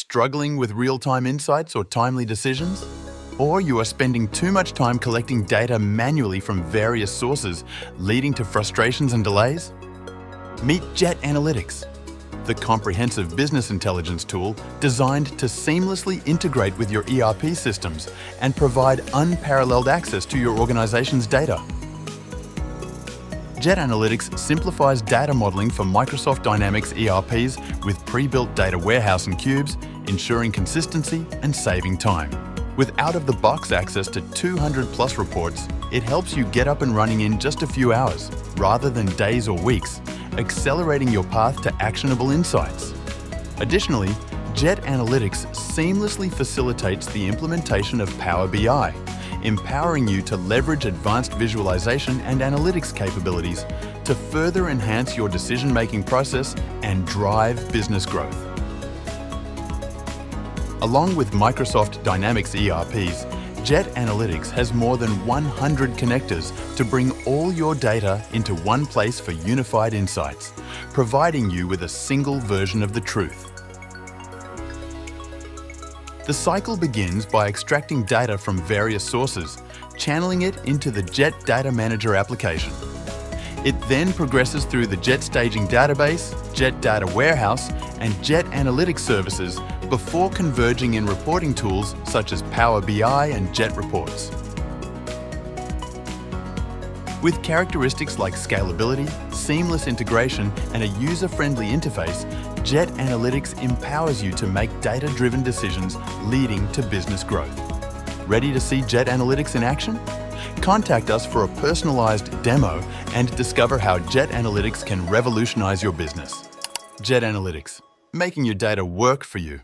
struggling with real-time insights or timely decisions? Or you are spending too much time collecting data manually from various sources, leading to frustrations and delays? Meet Jet Analytics, the comprehensive business intelligence tool designed to seamlessly integrate with your ERP systems and provide unparalleled access to your organization's data. Jet Analytics simplifies data modeling for Microsoft Dynamics ERPs with pre-built data warehouse and cubes, ensuring consistency and saving time. With out-of-the-box access to 200+ reports, it helps you get up and running in just a few hours, rather than days or weeks, accelerating your path to actionable insights. Additionally, Jet Analytics seamlessly facilitates the implementation of Power BI, empowering you to leverage advanced visualization and analytics capabilities to further enhance your decision-making process and drive business growth. Along with Microsoft Dynamics ERPs, Jet Analytics has more than 100 connectors to bring all your data into one place for unified insights, providing you with a single version of the truth. The cycle begins by extracting data from various sources, channeling it into the Jet Data Manager application. It then progresses through the Jet Staging Database, Jet Data Warehouse, and Jet Analytics services before converging in reporting tools such as Power BI and Jet Reports. With characteristics like scalability, seamless integration, and a user-friendly interface, Jet Analytics empowers you to make data-driven decisions leading to business growth. Ready to see Jet Analytics in action? Contact us for a personalized demo and discover how Jet Analytics can revolutionize your business. Jet Analytics, making your data work for you.